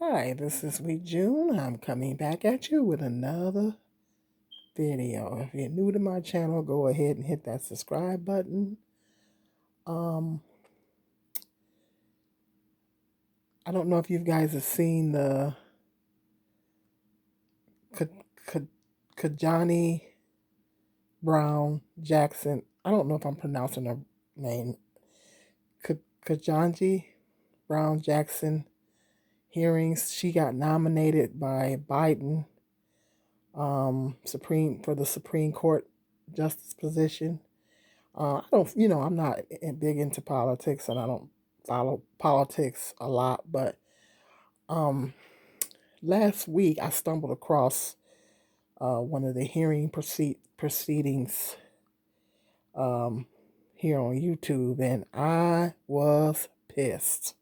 Hi, this is Sweet June. I'm coming back at you with another video. If you're new to my channel, go ahead and hit that subscribe button. Um, I don't know if you guys have seen the Ketanjii Brown Jackson. I don't know if I'm pronouncing her name. Ketanjii Brown Jackson hearings. She got nominated by Biden, for the Supreme Court justice position. I don't, I'm not big into politics and I don't follow politics a lot, but um, last week I stumbled across one of the proceedings um, here on YouTube, and I was pissed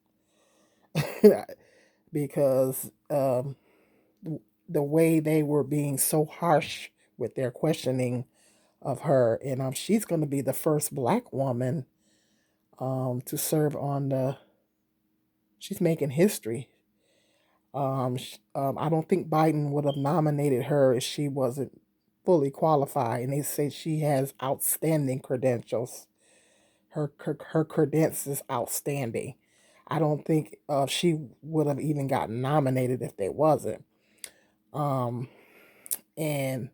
because the way they were being so harsh with their questioning of her, and she's going to be the first black woman to serve on the. She's making history. I don't think Biden would have nominated her if she wasn't fully qualified, and they say she has outstanding credentials. Her credentials is outstanding. I don't think she would have even gotten nominated if they wasn't. Um, and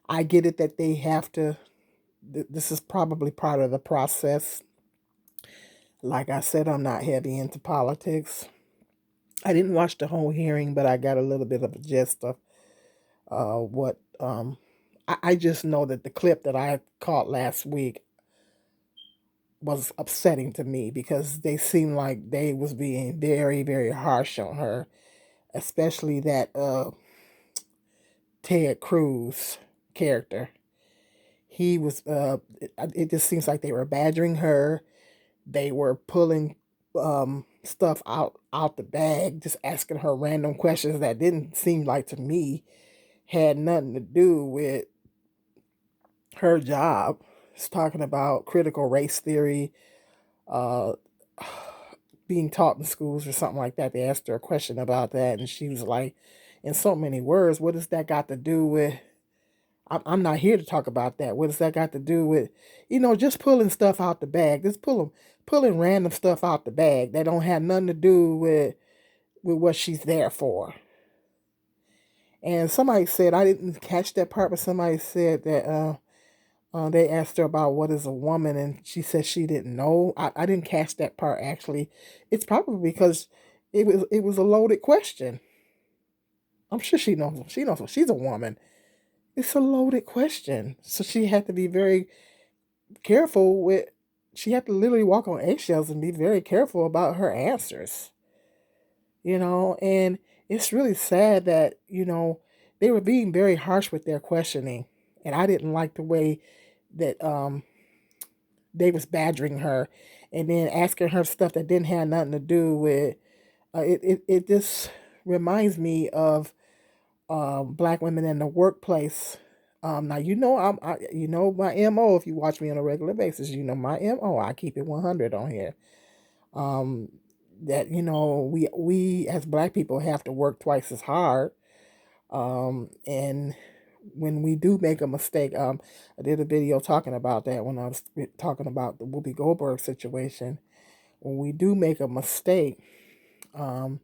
I get it that they have to. This is probably part of the process. Like I said, I'm not heavy into politics. I didn't watch the whole hearing, but I got a little bit of a gist of what. I just know that the clip that I caught last week was upsetting to me because they seemed like they was being very, very harsh on her, especially that Ted Cruz character. He was. It just seems like they were badgering her. They were pulling stuff out the bag, just asking her random questions that didn't seem like to me had nothing to do with her job. It's talking about critical race theory, uh, being taught in schools or something like that. They asked her a question about that, and she was like, in so many words, what does that got to do with? I'm not here to talk about that. What does that got to do with, just pulling stuff out the bag? Just pulling random stuff out the bag that don't have nothing to do with what she's there for. And somebody said, I didn't catch that part, but somebody said that they asked her about what is a woman, and she said she didn't know. I didn't catch that part actually. It's probably because it was a loaded question. I'm sure she knows. She knows she's a woman. It's a loaded question, so she had to be very careful with. She had to literally walk on eggshells and be very careful about her answers. And it's really sad that they were being very harsh with their questioning, and I didn't like the way that they was badgering her and then asking her stuff that didn't have nothing to do with it just reminds me of black women in the workplace. Now my MO. If you watch me on a regular basis, my MO. I keep it 100 on here. um that we as black people have to work twice as hard, and when we do make a mistake, I did a video talking about that when I was talking about the Whoopi Goldberg situation. When we do make a mistake, um,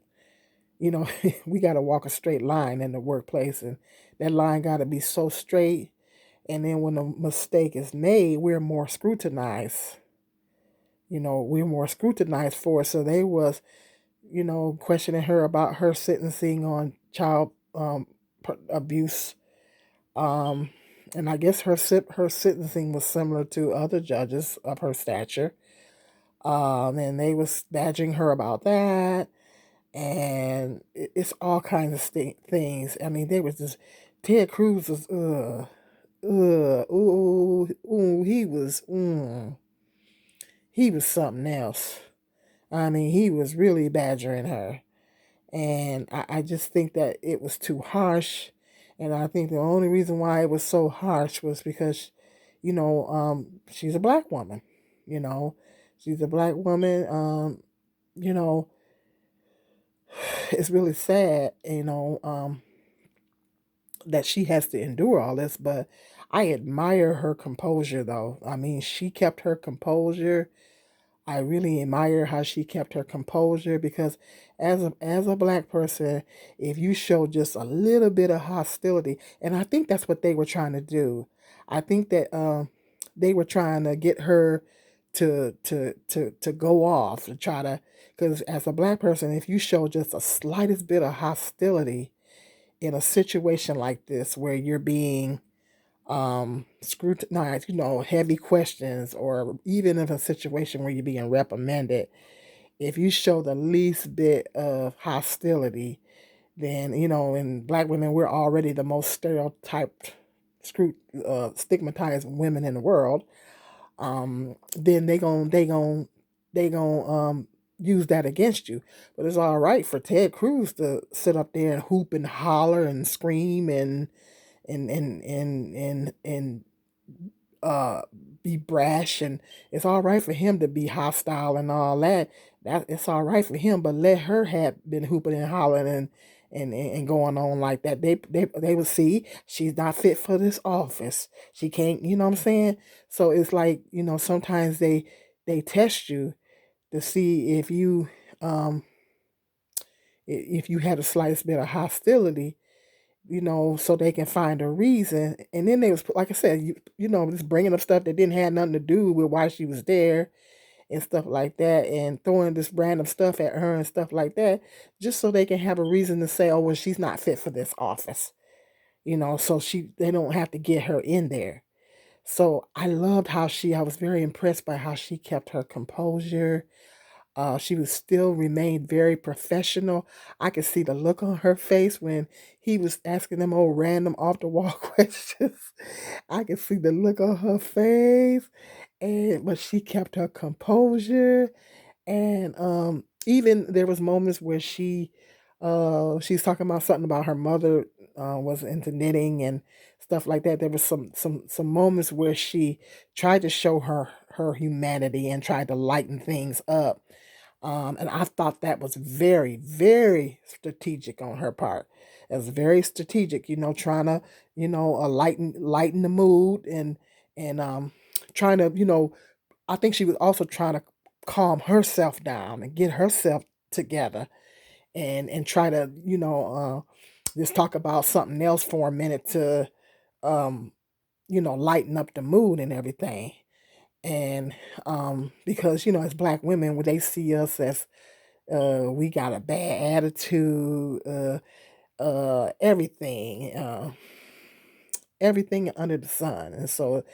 we got to walk a straight line in the workplace, and that line got to be so straight. And then when a mistake is made, we're more scrutinized. We're more scrutinized for it. So they was, questioning her about her sentencing on child abuse. Um, and I guess her sentencing was similar to other judges of her stature. And they was badgering her about that, and it's all kinds of things. I mean, there was this Ted Cruz was ooh, he was something else. I mean, he was really badgering her. And I just think that it was too harsh. And I think the only reason why it was so harsh was because, she's a black woman. You know, she's a black woman. You know, it's really sad, that she has to endure all this, but I admire her composure though. I mean, she kept her composure. I really admire how she kept her composure because as a black person, if you show just a little bit of hostility, and I think that's what they were trying to do. I think that they were trying to get her to go off to try to, because as a black person, if you show just a slightest bit of hostility in a situation like this where you're being scrutinized, heavy questions, or even in a situation where you're being reprimanded, if you show the least bit of hostility, then, and black women, we're already the most stereotyped, stigmatized women in the world. Then they gon' use that against you. But it's all right for Ted Cruz to sit up there and hoop and holler and scream and uh be brash, and it's all right for him to be hostile and all that. That it's all right for him, but let her have been hooping and hollering and going on like that. They would see she's not fit for this office. She can't, you know what I'm saying? So it's like, sometimes they test you to see um if you had the slightest bit of hostility, so they can find a reason. And then they was, like I said, just bringing up stuff that didn't have nothing to do with why she was there and stuff like that, and throwing this random stuff at her and stuff like that, just so they can have a reason to say, oh, well, she's not fit for this office, so they don't have to get her in there. So I was very impressed by how she kept her composure. She was still remained very professional. I could see the look on her face when he was asking them old random off the wall questions. I could see the look on her face, and but she kept her composure. And even there was moments where she's talking about something about her mother was into knitting and stuff like that. There was some moments where she tried to show her humanity and tried to lighten things up, and I thought that was very, very strategic on her part. It was very strategic, trying to, lighten the mood, and trying to, I think she was also trying to calm herself down and get herself together, and try to, just talk about something else for a minute to, um, lighten up the mood and everything. And because, as black women, when they see us as we got a bad attitude, everything under the sun. And so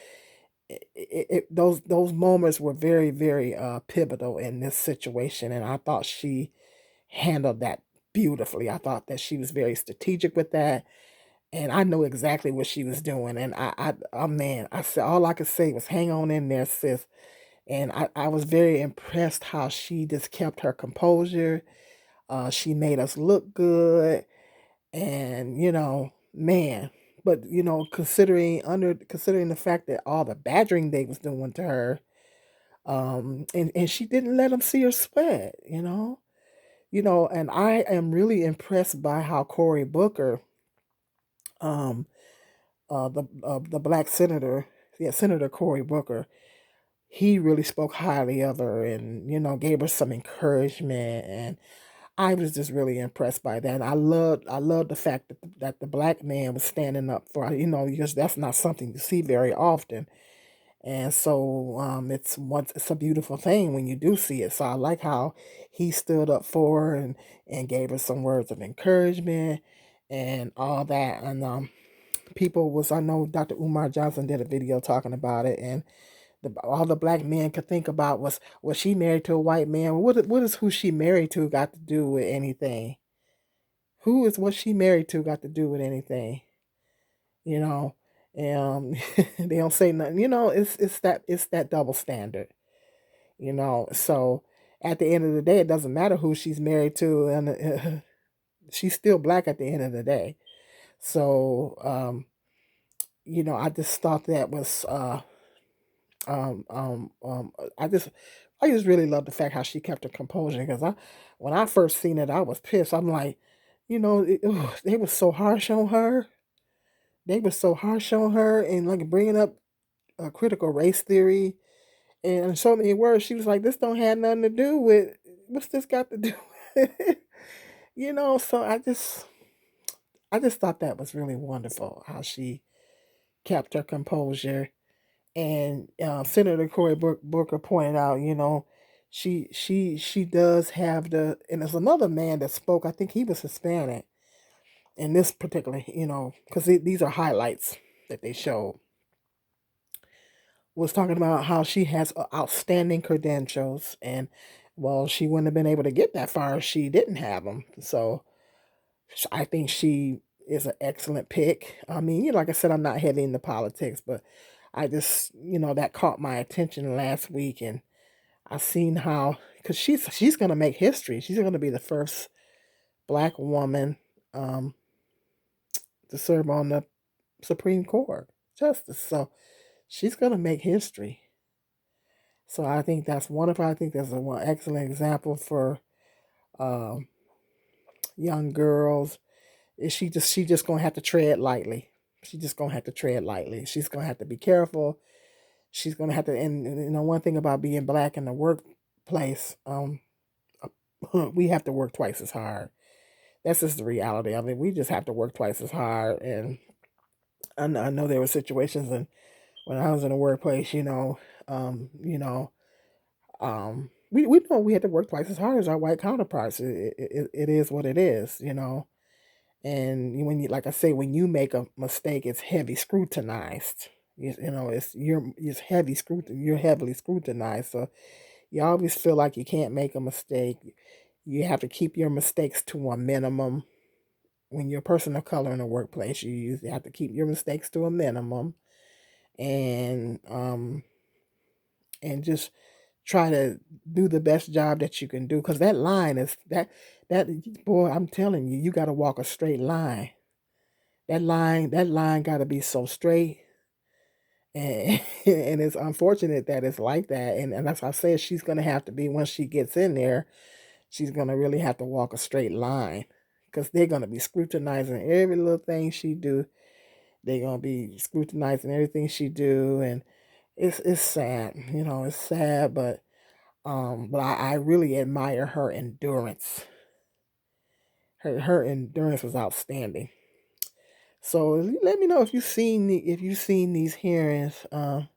those moments were very, very pivotal in this situation, and I thought she handled that beautifully. I thought that she was very strategic with that, and I know exactly what she was doing. And oh man, I said all I could say was, "Hang on in there, sis." And I was very impressed how she just kept her composure. She made us look good, and man. But considering the fact that all the badgering they was doing to her, and she didn't let them see her sweat, and I am really impressed by how Cory Booker, um, the black senator, yeah, Senator Cory Booker, he really spoke highly of her and gave her some encouragement, and I was just really impressed by that. And I loved the fact that the black man was standing up for her, because that's not something you see very often. And so it's a beautiful thing when you do see it. So I like how he stood up for her and gave her some words of encouragement and all that. And I know Dr. Umar Johnson did a video talking about it, and all the black men could think about was she married to a white man? What is who she married to got to do with anything? Who is what she married to got to do with anything? You know, and they don't say nothing. It's that double standard. So at the end of the day, it doesn't matter who she's married to, and she's still black at the end of the day. So I just thought that was um, um, um, I just I just really love the fact how she kept her composure because when I first seen it, I was pissed. I'm like, they were so harsh on her. They were so harsh on her and like bringing up critical race theory and in so many words. She was like, "This don't have nothing to do with what's this got to do?" with So I just thought that was really wonderful how she kept her composure. And Senator Cory Booker pointed out, she does have and there's another man that spoke. I think he was Hispanic in this particular, because these are highlights that they showed. Was talking about how she has outstanding credentials, and well, she wouldn't have been able to get that far if she didn't have them. So I think she is an excellent pick. I mean, like I said, I'm not heavy into politics, but I just, that caught my attention last week, and I seen how because she's gonna make history. She's gonna be the first black woman um, to serve on the Supreme Court justice. So she's gonna make history. So I think that's wonderful. I think that's a one excellent example for um, young girls. She just gonna have to tread lightly. She just gonna have to tread lightly. She's gonna have to be careful. She's gonna have to. And one thing about being black in the workplace, we have to work twice as hard. That's just the reality. I mean, we just have to work twice as hard. And I know there were situations when I was in the workplace, we know we had to work twice as hard as our white counterparts. It is what it is. And when like I say, when you make a mistake, it's heavy scrutinized. It's heavy scrutin. You're heavily scrutinized, so you always feel like you can't make a mistake. You have to keep your mistakes to a minimum. When you're a person of color in the workplace, you usually have to keep your mistakes to a minimum, and just try to do the best job that you can do. Because that line is that boy, I'm telling you, you got to walk a straight line. That line got to be so straight, and and it's unfortunate that it's like that. And that's why I said she's gonna have to be once she gets in there. She's gonna really have to walk a straight line because they're gonna be scrutinizing every little thing she do. They're gonna be scrutinizing everything she do, and it's sad. It's sad, but I really admire her endurance. Her endurance was outstanding. So let me know if you've seen these hearings. At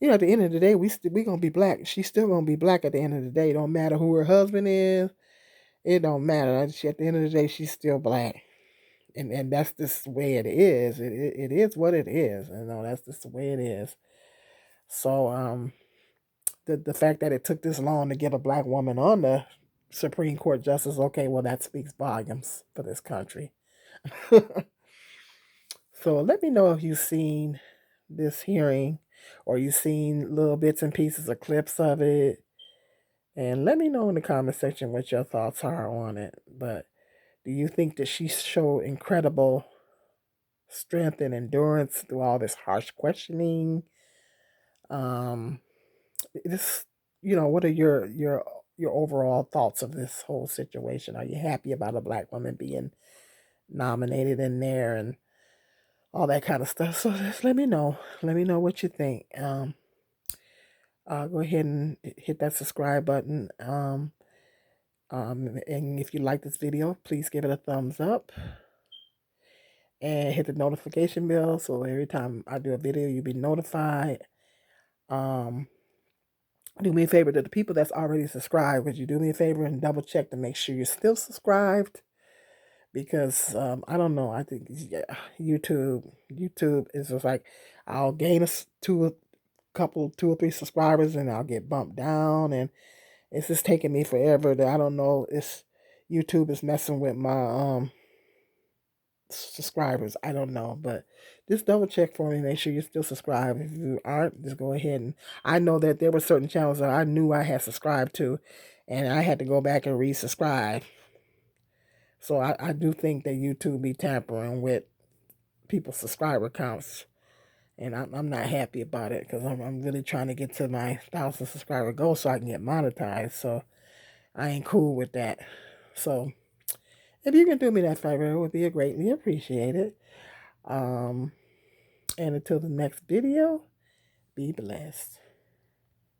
the end of the day, we gonna be black. She's still gonna be black at the end of the day. It don't matter who her husband is. It don't matter. At the end of the day, she's still black, and that's just the way it is. It is what it is. That's just the way it is. So the fact that it took this long to get a black woman on the Supreme Court justice, okay, well that speaks volumes for this country. So let me know if you've seen this hearing or you've seen little bits and pieces of clips of it. And let me know in the comment section what your thoughts are on it. But do you think that she showed incredible strength and endurance through all this harsh questioning? Um, this, what are your overall thoughts of this whole situation? Are you happy about a black woman being nominated in there and all that kind of stuff? So just let me know. Let me know what you think. Go ahead and hit that subscribe button. And if you like this video, please give it a thumbs up and hit the notification bell so every time I do a video, you'll be notified. Um, do me a favor to the people that's already subscribed. Would you do me a favor and double check to make sure you're still subscribed? Because I don't know. I think YouTube is just like I'll gain two or three subscribers and I'll get bumped down, and it's just taking me forever. I don't know. It's YouTube is messing with my subscribers. I don't know, but just double check for me. Make sure you're still subscribed. If you aren't, just go ahead and I know that there were certain channels that I knew I had subscribed to, and I had to go back and resubscribe. So I do think that YouTube be tampering with people's subscriber counts, And I'm not happy about it because I'm really trying to get to my 1,000 subscriber goal so I can get monetized. So I ain't cool with that. So if you can do me that favor, it would be greatly appreciated. Um, and until the next video, be blessed.